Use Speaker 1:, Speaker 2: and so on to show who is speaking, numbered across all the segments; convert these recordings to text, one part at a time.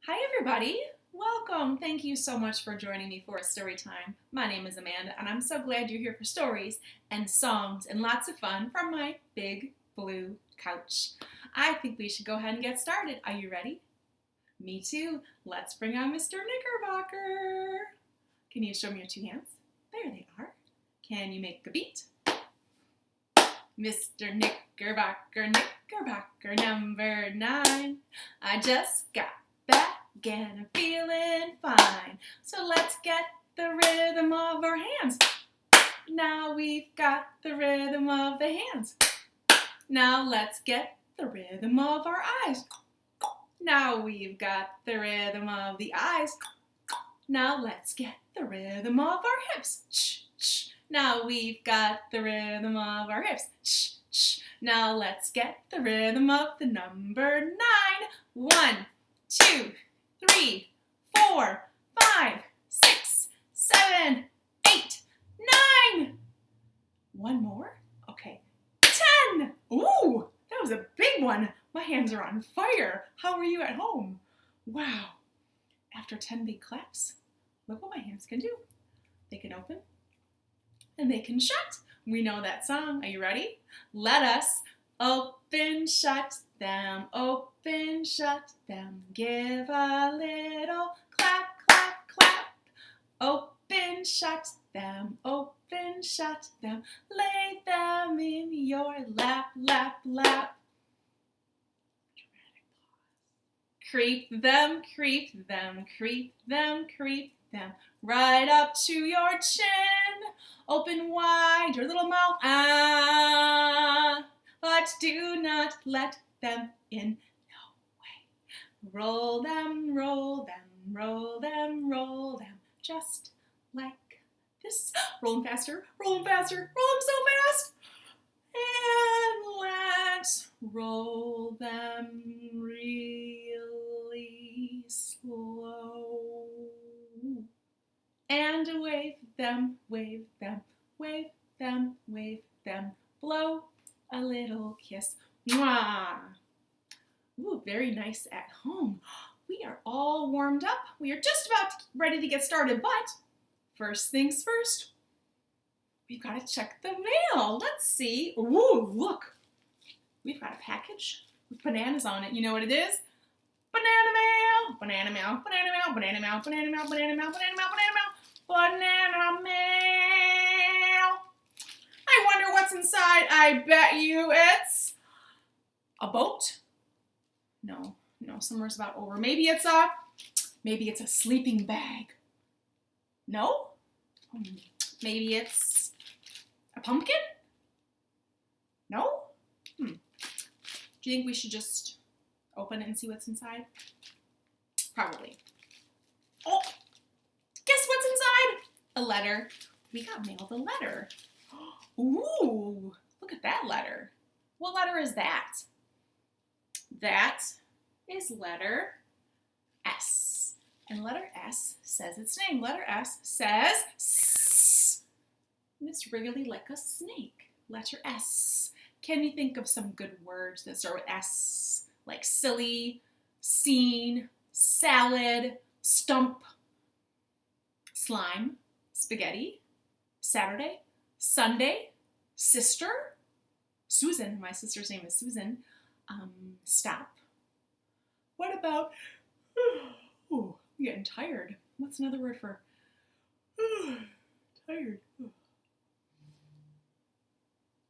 Speaker 1: Hi everybody, welcome. Thank you so much for joining me for a story time. My name is Amanda and I'm so glad you're here for stories and songs and lots of fun from my big blue couch. I think we should go ahead and get started. Are you ready? Me too. Let's bring on Mr. Knickerbocker. Can you show me your two hands? There they are. Can you make a beat? Mr. Knickerbocker, Knickerbocker number 9. I just got back and I'm feeling fine. So let's get the rhythm of our hands. Now we've got the rhythm of the hands. Now let's get the rhythm of our eyes. Now we've got the rhythm of the eyes. Now let's get the rhythm of our hips. Shh, shh. Now we've got the rhythm of our hips. Shh, shh. Now let's get the rhythm of the number 9. 1, 2, 3, 4, 5, 6, 7, 8, 9. One more? Okay. 10. Ooh, that was a big one. My hands are on fire. How are you at home? Wow. After 10 big claps, look what my hands can do. They can open and they can shut. We know that song. Are you ready? Let us open, shut them, open, shut them. Give a little clap, clap, clap. Open, shut them, open, shut them. Lay them in your lap, lap, lap. Creep them, creep them, creep them, creep them. Right up to your chin. Open wide your little mouth, ah, but do not let them in. No way. Roll them, roll them, roll them, roll them, just like this. Roll them faster, roll them faster, roll them so fast. And let's roll them really slow. And wave them, wave them, wave them, wave them. Blow a little kiss. Mwah! Ooh, very nice at home. We are all warmed up. We are just about ready to get started, but first things first, we've got to check the mail. Let's see. Ooh, look. We've got a package with bananas on it. You know what it is? Banana mail. Banana mail. Banana mail. Banana mail. Banana mail. Banana mail. Banana mail. Banana mail. Banana mail. I wonder what's inside. I bet you it's a boat. No, summer's about over. Maybe it's a sleeping bag. No? Maybe it's a pumpkin? No? Do you think we should just open it and see what's inside? Probably. Oh, guess what's inside? A letter. We got mailed a letter. Ooh, look at that letter. What letter is that? That is letter S. And letter S says its name. Letter S says S. And it's really like a snake. Letter S. Can you think of some good words that start with S? Like silly, scene, salad, stump, slime, spaghetti, Saturday, Sunday, sister, Susan. My sister's name is Susan. Stop. What about, oh, I'm getting tired. What's another word for tired?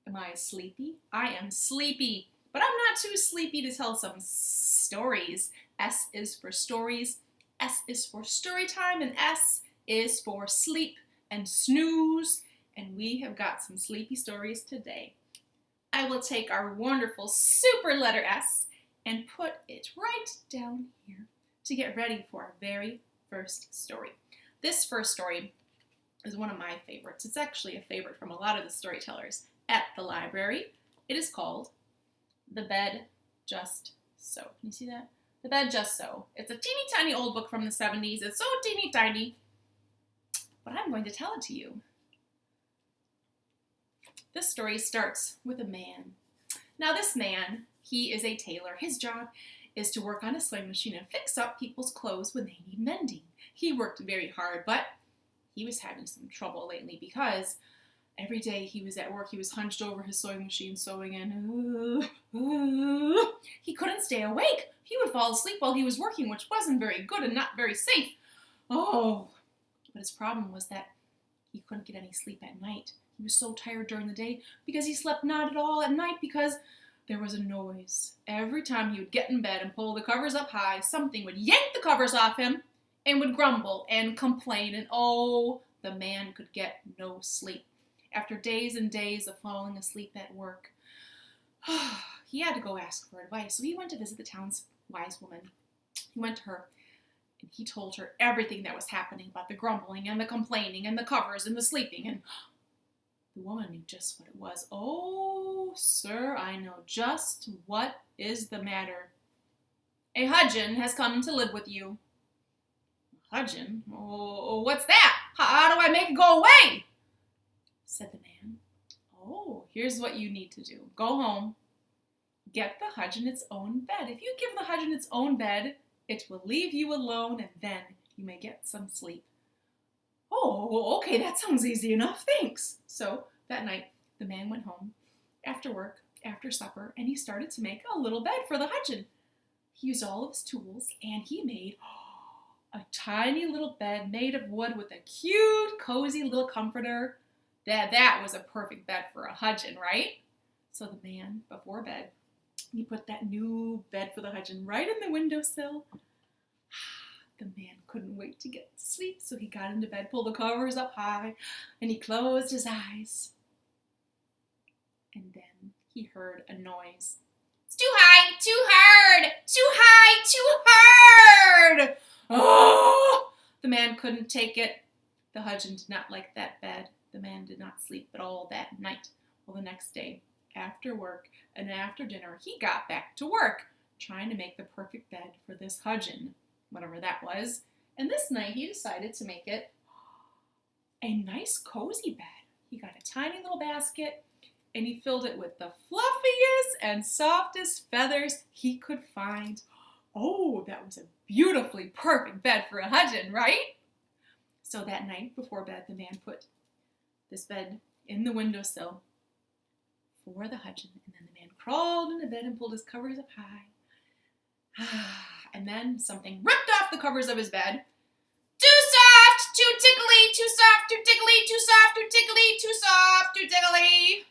Speaker 1: Am I sleepy? I am sleepy, but I'm not too sleepy to tell some stories. S is for stories, S is for story time, and S is for sleep and snooze, and we have got some sleepy stories today. I will take our wonderful super letter S and put it right down here to get ready for our very first story. This first story is one of my favorites. It's actually a favorite from a lot of the storytellers at the library. It is called The Bed Just So. Can you see that? The Bed Just So. It's a teeny tiny old book from the 70s. It's so teeny tiny, but I'm going to tell it to you. This story starts with a man. Now this man, he is a tailor. His job is to work on a sewing machine and fix up people's clothes when they need mending. He worked very hard, but he was having some trouble lately because every day he was at work, he was hunched over his sewing machine sewing and he couldn't stay awake. He would fall asleep while he was working, which wasn't very good and not very safe. Oh, but his problem was that he couldn't get any sleep at night. He was so tired during the day because he slept not at all at night because there was a noise. Every time he would get in bed and pull the covers up high, something would yank the covers off him and would grumble and complain, and oh, the man could get no sleep. After days and days of falling asleep at work, he had to go ask for advice. So he went to visit the town's wise woman. He went to her and he told her everything that was happening about the grumbling and the complaining and the covers and the sleeping. And the woman knew just what it was. Oh, sir, I know just what is the matter. A hudgeon has come to live with you. Hudgeon? Oh, what's that? How do I make it go away? Said the man. Oh, here's what you need to do. Go home. Get the hudgeon its own bed. If you give the hudgeon its own bed, it will leave you alone and then you may get some sleep. Oh, okay, that sounds easy enough, thanks. So that night, the man went home after work, after supper, and he started to make a little bed for the hudgeon. He used all of his tools and he made a tiny little bed made of wood with a cute, cozy little comforter. That was a perfect bed for a hudgeon, right? So the man, before bed, he put that new bed for the hudgeon right in the windowsill. The man couldn't wait to get to sleep, so he got into bed, pulled the covers up high, and he closed his eyes. And then he heard a noise. It's too high, too hard, too high, too hard. Oh! The man couldn't take it. The hudgeon did not like that bed. The man did not sleep at all that night. Well, the next day, after work and after dinner, he got back to work, trying to make the perfect bed for this hudgeon, whatever that was. And this night, he decided to make it a nice, cozy bed. He got a tiny little basket, and he filled it with the fluffiest and softest feathers he could find. Oh, that was a beautifully perfect bed for a hudgeon, right? So that night before bed, the man put this bed in the windowsill for the hudgeon, and then the man crawled into bed and pulled his covers up high. And then something ripped off the covers of his bed. Too soft, too tickly, too soft, too tickly, too soft, too tickly, too soft, too tickly.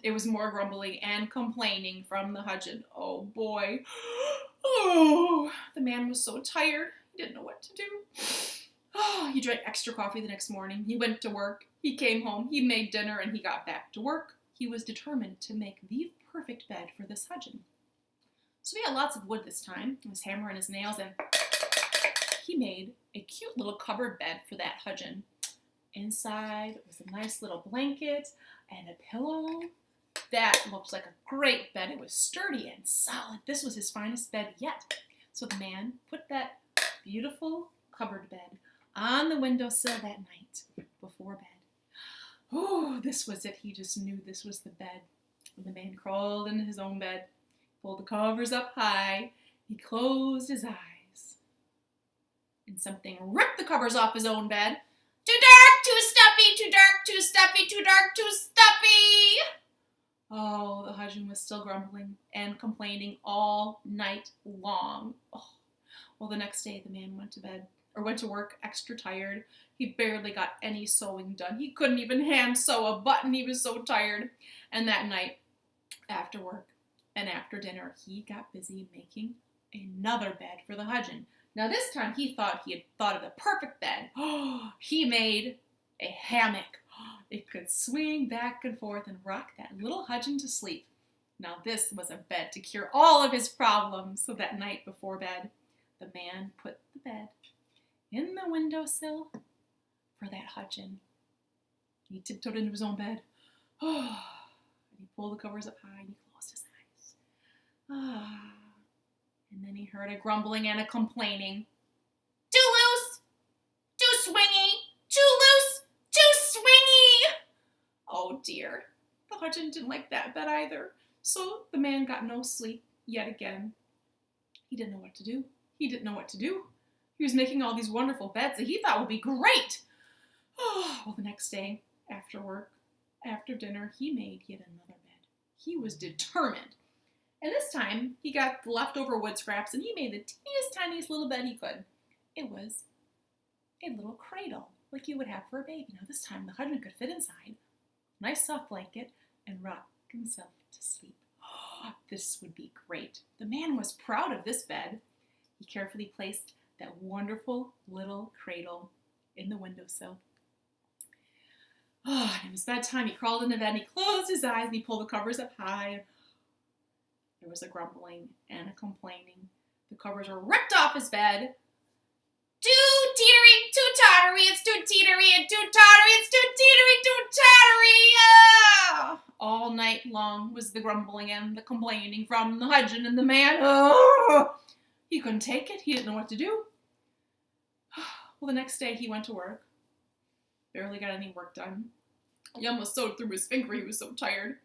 Speaker 1: It was more grumbling and complaining from the hudgeon. Oh boy. Oh, the man was so tired. He didn't know what to do. Oh, he drank extra coffee the next morning. He went to work. He came home. He made dinner and he got back to work. He was determined to make the perfect bed for this hudgeon. So he had lots of wood this time, his hammer and his nails, and he made a cute little cupboard bed for that hudgeon. Inside was a nice little blanket and a pillow. That looked like a great bed. It was sturdy and solid. This was his finest bed yet. So the man put that beautiful cupboard bed on the windowsill that night before bed. Oh, this was it. He just knew this was the bed. When the man crawled into his own bed, pulled the covers up high, he closed his eyes, and something ripped the covers off his own bed. Too dark, too stuffy, too dark, too stuffy, too dark, too stuffy. Oh, the hudgeon was still grumbling and complaining all night long. Oh. Well, the next day the man went to work extra tired. He barely got any sewing done. He couldn't even hand sew a button. He was so tired. And that night, after work and after dinner, he got busy making another bed for the hudgeon. Now this time he thought he had thought of the perfect bed. He made a hammock. It could swing back and forth and rock that little hudgeon to sleep. Now this was a bed to cure all of his problems. So that night before bed, the man put the bed in the windowsill for that hudgeon. He tiptoed into his own bed. And he pulled the covers up high and he closed his eyes. And then he heard a grumbling and a complaining. Too loose, too swingy, too loose, too swingy. Oh dear, the hudgeon didn't like that bed either. So the man got no sleep yet again. he didn't know what to do. He didn't know what to do. He was making all these wonderful beds that he thought would be great. Oh, well, the next day, after work, after dinner, he made yet another bed. He was determined. And this time, he got the leftover wood scraps and he made the teeniest, tiniest little bed he could. It was a little cradle, like you would have for a baby. Now, this time, the husband could fit inside, nice soft blanket, and rock himself to sleep. Oh, this would be great. The man was proud of this bed. He carefully placed that wonderful little cradle in the windowsill. Oh, and it was bedtime. He crawled into bed and he closed his eyes and he pulled the covers up high. There was a grumbling and a complaining. The covers were ripped off his bed. Too teetery, too tottery, it's too teetery and too tottery, it's too teetery, too tottery. Ah! All night long was the grumbling and the complaining from the husband and the man. Oh! He couldn't take it. He didn't know what to do. Well, the next day he went to work. Barely got any work done. He almost sewed through his finger. He was so tired.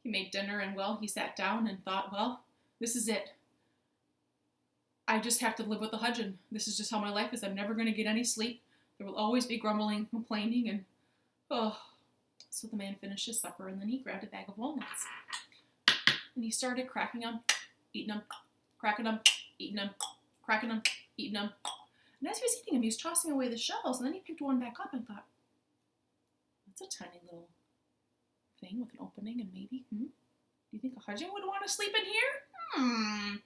Speaker 1: He made dinner and, well, he sat down and thought, well, this is it. I just have to live with the husband. This is just how my life is. I'm never going to get any sleep. There will always be grumbling, complaining, and, oh. So the man finished his supper and then he grabbed a bag of walnuts. And he started cracking them, eating them, cracking them, eating them, cracking them, eating them. And as he was eating them, he was tossing away the shells, and then he picked one back up and thought, that's a tiny little thing with an opening, and maybe, do you think a husband would want to sleep in here?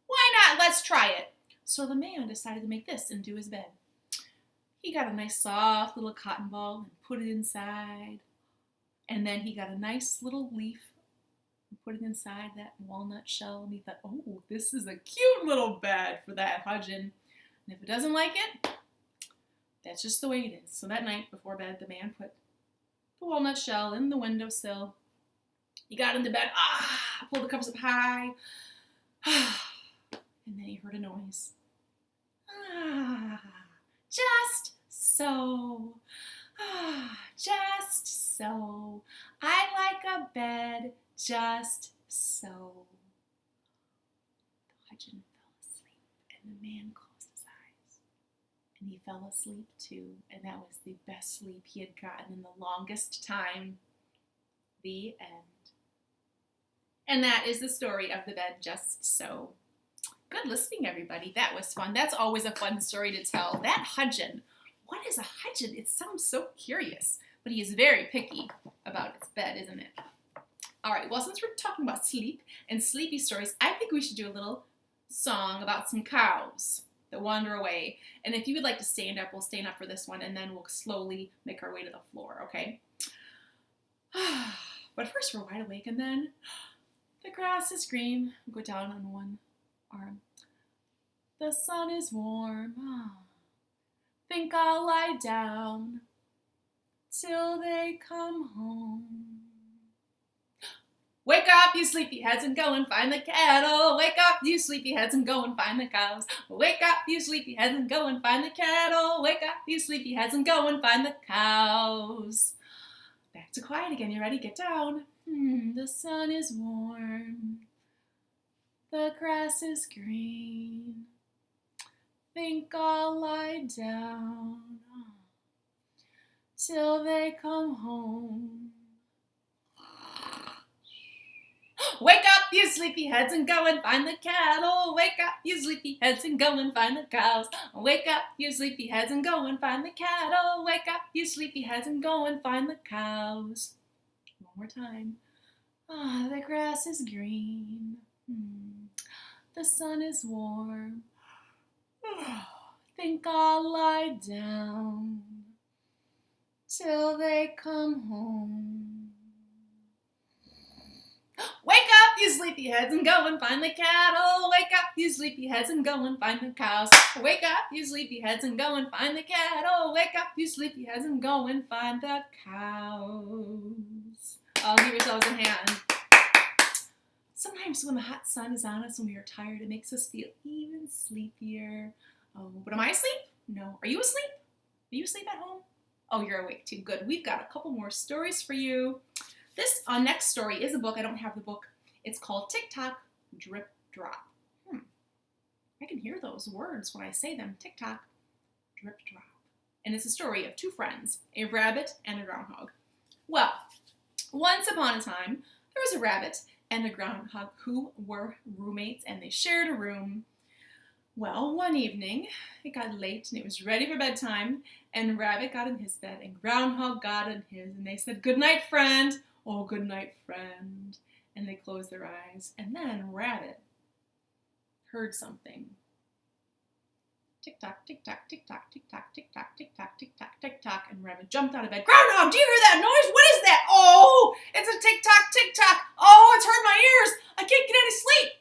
Speaker 1: Why not? Let's try it. So the man decided to make this into his bed. He got a nice soft little cotton ball and put it inside. And then he got a nice little leaf and put it inside that walnut shell. And he thought, oh, this is a cute little bed for that husband. And if it doesn't like it, that's just the way it is. So that night before bed, the man put the walnut shell in the windowsill. He got into bed, pulled the covers up high, and then he heard a noise. Just so, just so. I like a bed just so. The husband fell asleep, and the man closed his eyes. And he fell asleep too, and that was the best sleep he had gotten in the longest time. The end. And that is the story of the bed just so. Good listening, everybody. That was fun. That's always a fun story to tell. That husband. What is a husband? It sounds so curious, but he is very picky about his bed, isn't it? All right, well, since we're talking about sleep and sleepy stories, I think we should do a little song about some cows that wander away. And if you would like to stand up, we'll stand up for this one, and then we'll slowly make our way to the floor, okay? But first, we're wide awake, and then the grass is green. Go down on one arm. The sun is warm. Think I'll lie down till they come home. Wake up, you sleepyheads, and go and find the cattle. Wake up, you sleepyheads, and go and find the cows. Wake up, you sleepyheads, and go and find the cattle. Wake up, you sleepyheads, and go and find the cows. Back to quiet again. You ready? Get down. The sun is warm. The grass is green. Think I'll lie down till they come home. Wake up, you sleepyheads, and go and find the cattle. Wake up, you sleepyheads, and go and find the cows. Wake up, you sleepyheads, and go and find the cattle. Wake up, you sleepyheads, and go and find the cows. One more time. The grass is green. The sun is warm. Think I'll lie down till they come home. Wake up, you sleepyheads, and go and find the cattle. Wake up, you sleepyheads, and go and find the cows. Wake up, you sleepyheads, and go and find the cattle. Wake up, you sleepyheads, and go and find the cows. Oh, give yourselves a hand. Sometimes when the hot sun is on us, when we are tired, it makes us feel even sleepier. Oh, but am I asleep? No. Are you asleep? Are you asleep at home? Oh, you're awake too. Good. We've got a couple more stories for you. This next story is a book. I don't have the book. It's called Tick Tock, Drip Drop. hear those words when I say them. Tick-tock, drip-drop. And it's a story of two friends, a rabbit and a groundhog. Well, once upon a time, there was a rabbit and a groundhog who were roommates, and they shared a room. Well, one evening, it got late and it was ready for bedtime, and Rabbit got in his bed and Groundhog got in his, and they said, "Good night, friend." "Oh, good night, friend." And they closed their eyes, and then Rabbit heard something. Tick-tock, tick-tock, tick-tock, tick-tock, tick-tock, tick-tock, tick-tock, tick-tock, and Rabbit jumped out of bed. "Groundhog, do you hear that noise? What is that?" "Oh, it's a tick-tock, tick-tock. Oh, it's hurt my ears. I can't get any sleep."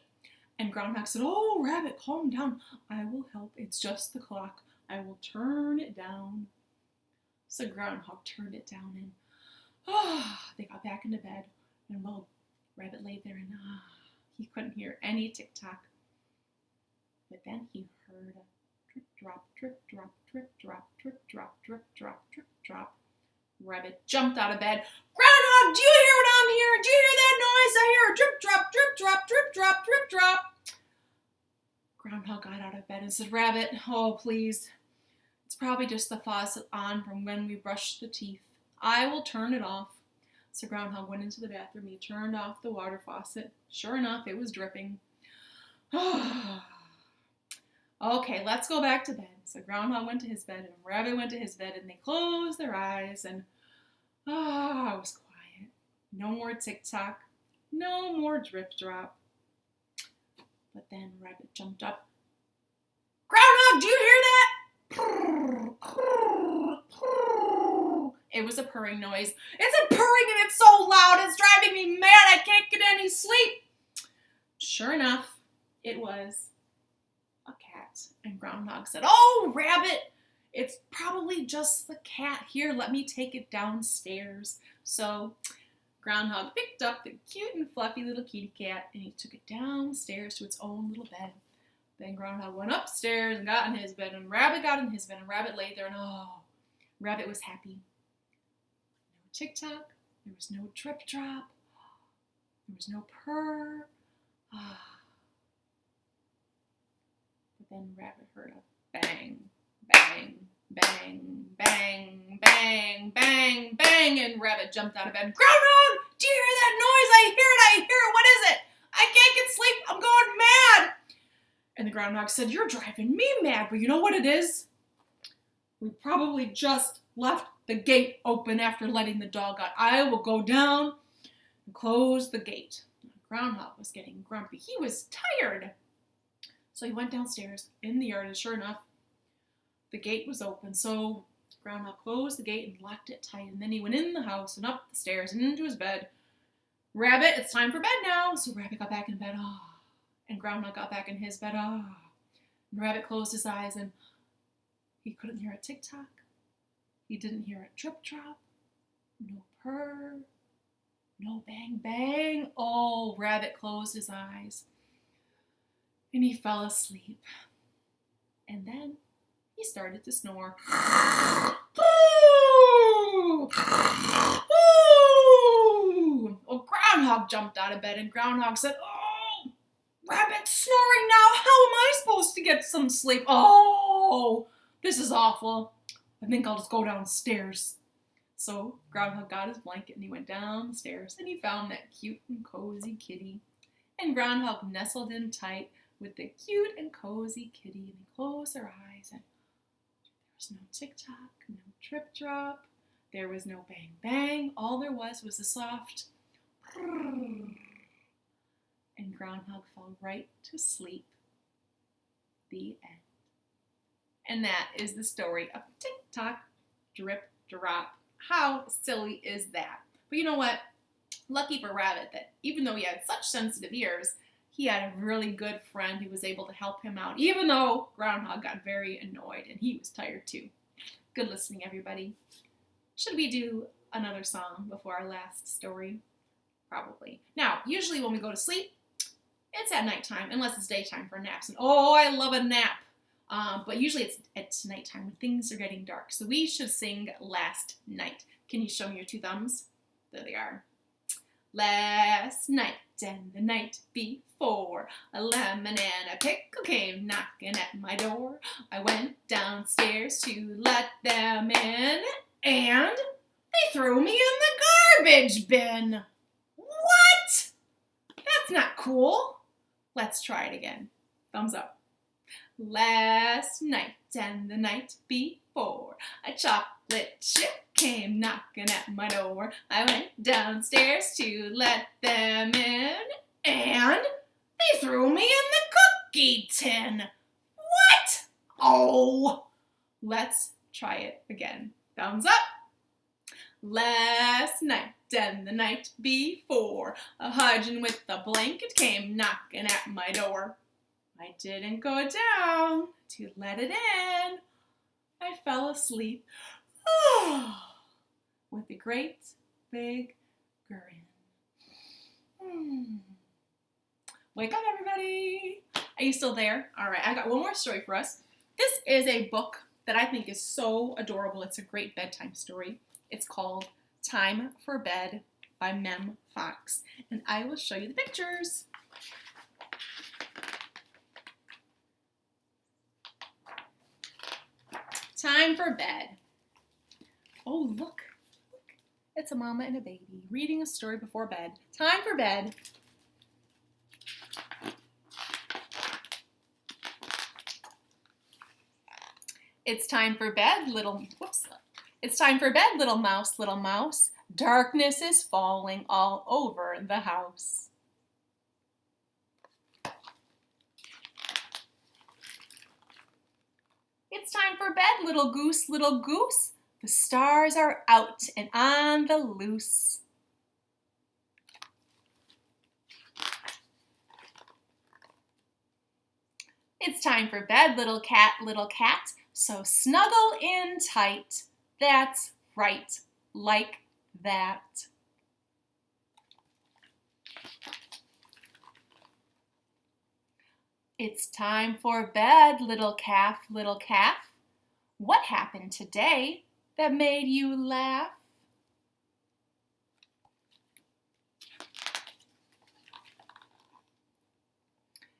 Speaker 1: And Groundhog said, "Oh, Rabbit, calm down. I will help. It's just the clock. I will turn it down." So Groundhog turned it down, and they got back into bed. And well, Rabbit lay there, and he couldn't hear any tick-tock. But then he heard a drip-drop, drip-drop, drip-drop, drip-drop, drip-drop, drip-drop. Rabbit jumped out of bed. "Groundhog, do you hear what I'm hearing? Do you hear that noise? I hear a drip-drop, drip-drop, drip-drop, drip-drop." Groundhog got out of bed and said, "Rabbit, oh, please. It's probably just the faucet on from when we brushed the teeth. I will turn it off." So Groundhog went into the bathroom. He turned off the water faucet. Sure enough, it was dripping. Okay, let's go back to bed. So Groundhog went to his bed, and Rabbit went to his bed, and they closed their eyes, and it was quiet. No more tick-tock, no more drip-drop. But then Rabbit jumped up. "Groundhog, do you hear that?" It was a purring noise. "It's a purring, and it's so loud, it's driving me mad. I can't get any sleep." Sure enough, it was a cat. And Groundhog said, "Oh, Rabbit, it's probably just the cat. Here, let me take it downstairs." So Groundhog picked up the cute and fluffy little kitty cat, and he took it downstairs to its own little bed. Then Groundhog went upstairs and got in his bed, and Rabbit got in his bed, and Rabbit lay there, and Rabbit was happy. No tick-tock, there was no drip-drop, there was no purr. But then Rabbit heard a bang, bang, bang, bang, bang, bang, bang, and Rabbit jumped out of bed. "Groundhog, do you hear that noise? I hear it. What is it? I can't get sleep. I'm going mad." And the Groundhog said, "You're driving me mad, but you know what it is? We probably just left the gate open after letting the dog out. I will go down and close the gate." The Groundhog was getting grumpy. He was tired. So he went downstairs in the yard, and sure enough, the gate was open. So Groundhog closed the gate and locked it tight, and then he went in the house and up the stairs and into his bed. "Rabbit, it's time for bed now." So Rabbit got back in bed. And Groundhog got back in his bed. And Rabbit closed his eyes, and he couldn't hear a tick-tock. He didn't hear a drip-drop. No purr. No bang-bang. Rabbit closed his eyes, and he fell asleep. And then he started to snore. Groundhog jumped out of bed, and Groundhog said, "Rabbit's snoring now. How am I supposed to get some sleep? This is awful. I think I'll just go downstairs." So Groundhog got his blanket, and he went downstairs, and he found that cute and cozy kitty. And Groundhog nestled in tight with the cute and cozy kitty, and they closed their eyes, and there was no tick-tock, no drip-drop, there was no bang-bang. All there was a soft purr. And Groundhog fell right to sleep. The end. And that is the story of Tick-Tock, Drip-Drop. How silly is that? But you know what? Lucky for Rabbit that even though he had such sensitive ears, he had a really good friend who was able to help him out, even though Groundhog got very annoyed and he was tired too. Good listening, everybody. Should we do another song before our last story? Probably. Now, usually when we go to sleep, it's at nighttime, unless it's daytime for naps. And I love a nap. But usually it's nighttime when things are getting dark. So we should sing Last Night. Can you show me your two thumbs? There they are. Last night and the night before, a lemon and a pickle came knocking at my door. I went downstairs to let them in, and they threw me in the garbage bin. What? That's not cool. Let's try it again. Thumbs up. Last night and the night before, a chocolate chip came knocking at my door. I went downstairs to let them in, and they threw me in the cookie tin. What? Oh! Let's try it again. Thumbs up. Last night and the night before, a hudgeon with a blanket came knocking at my door. I didn't go down to let it in. I fell asleep with a great big grin. Wake up, everybody. Are you still there? All right, I got one more story for us. This is a book that I think is so adorable. It's a great bedtime story. It's called Time for Bed by Mem Fox, and I will show you the pictures. Time for bed. Oh, look. It's a mama and a baby reading a story before bed. Time for bed. It's time for bed, It's time for bed, little mouse, little mouse. Darkness is falling all over the house. It's time for bed, little goose, little goose. The stars are out and on the loose. It's time for bed, little cat, so snuggle in tight. That's right, like that. It's time for bed, little calf, little calf. What happened today that made you laugh?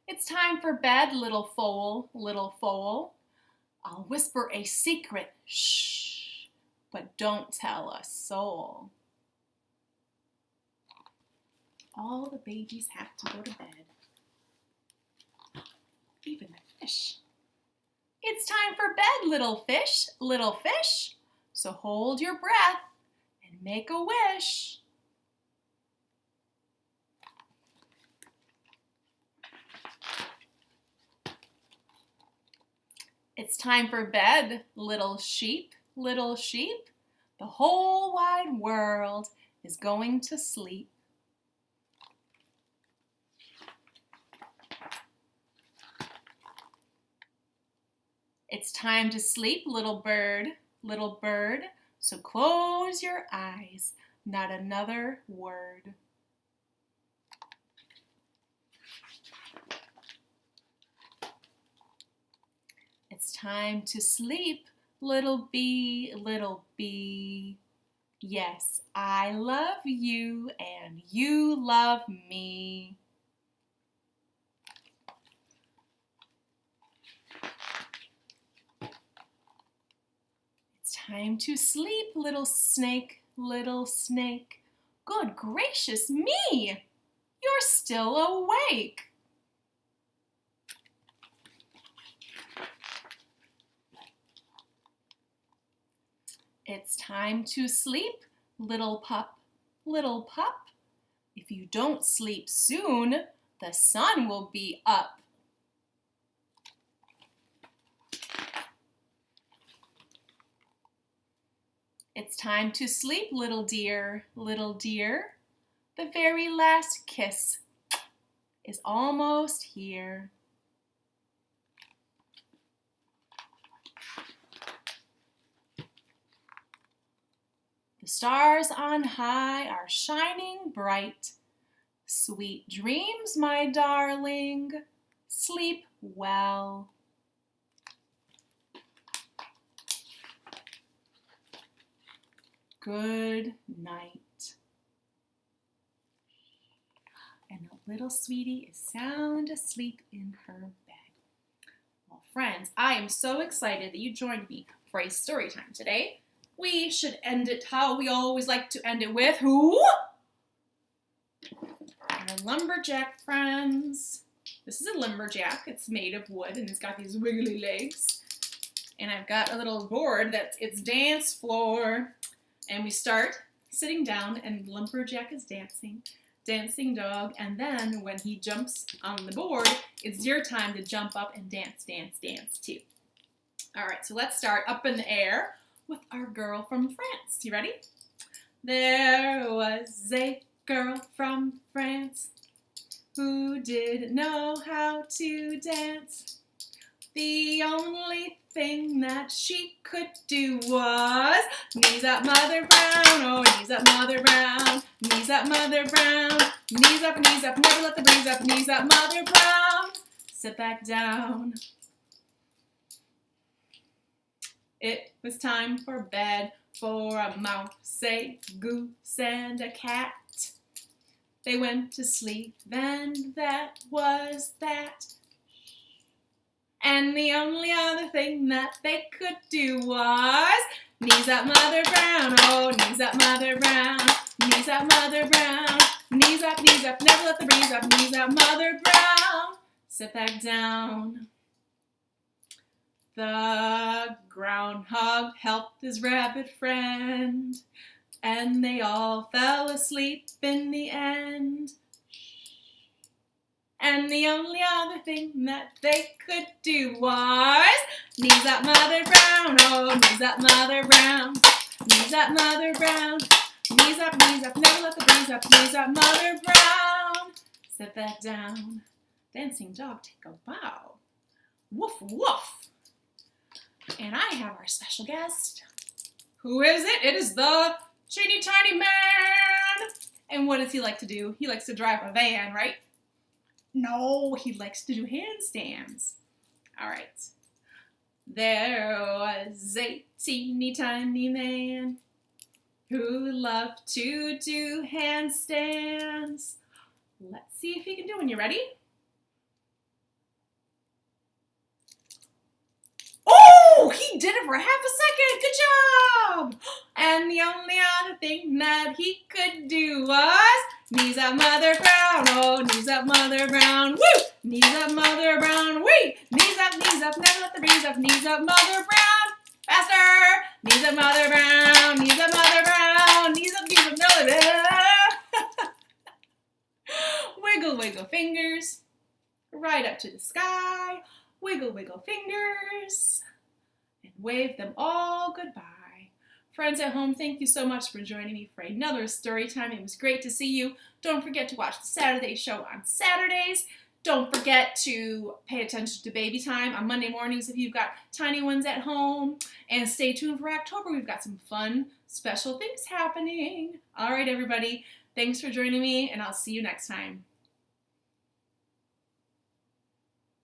Speaker 1: It's time for bed, little foal, little foal. I'll whisper a secret, shh, but don't tell a soul. All the babies have to go to bed. Even the fish. It's time for bed, little fish, little fish. So hold your breath and make a wish. It's time for bed, little sheep, little sheep. The whole wide world is going to sleep. It's time to sleep, little bird, so close your eyes, not another word. It's time to sleep, little bee, little bee. Yes, I love you and you love me. Time to sleep, little snake, little snake. Good gracious me, you're still awake. It's time to sleep, little pup, little pup. If you don't sleep soon, the sun will be up. It's time to sleep, little dear, little dear. The very last kiss is almost here. The stars on high are shining bright. Sweet dreams, my darling. Sleep well. Good night. And Little sweetie is sound asleep in her bed. Well, friends, I am so excited that you joined me for a story time today. We should end it how we always like to end it with who? Our lumberjack friends. This is a lumberjack. It's made of wood and it's got these wiggly legs. And I've got a little board that's its dance floor. And we start sitting down and lumberjack is dancing. Dancing dog, and then when he jumps on the board, it's your time to jump up and dance, dance, dance too. All right, so let's start up in the air with our girl from France. You ready? There was a girl from France who didn't know how to dance. The only thing that she could do was knees up, Mother Brown, oh, knees up, Mother Brown, knees up, Mother Brown, knees up, never let the breeze up, knees up, Mother Brown, sit back down. It was time for bed for a mouse, a goose, and a cat. They went to sleep, and that was that. And the only other thing that they could do was knees up, Mother Brown, oh, knees up, Mother Brown, knees up, Mother Brown, knees up, never let the breeze up, knees up, Mother Brown, sit back down. The groundhog helped his rabbit friend, and they all fell asleep in the end. And the only other thing that they could do was knees up, Mother Brown, oh, knees up, Mother Brown, knees up, Mother Brown, knees up, never let the breeze up, knees up, Mother Brown, sit back down. Dancing dog, take a bow. Woof, woof. And I have our special guest. Who is it? It is the teeny tiny man. And what does he like to do? He likes to drive a van, right? No, he likes to do handstands. All right. There was a teeny tiny man who loved to do handstands. Let's see if he can do one. You ready? Oh, he did it for half a second. Good job. And the only other thing that he could do was knees up, Mother Brown, oh, knees up, Mother Brown, woo! Knees up, Mother Brown, wee! Knees up, never let the breeze up, knees up, Mother Brown, faster! Knees up, Mother Brown, knees up, Mother Brown, knees up, Mother Brown. Wiggle, wiggle fingers, right up to the sky, wiggle, wiggle fingers, and wave them all goodbye. Friends at home, thank you so much for joining me for another story time. It was great to see you. Don't forget to watch the Saturday show on Saturdays. Don't forget to pay attention to baby time on Monday mornings if you've got tiny ones at home. And stay tuned for October. We've got some fun, special things happening. All right, everybody. Thanks for joining me, and I'll see you next time.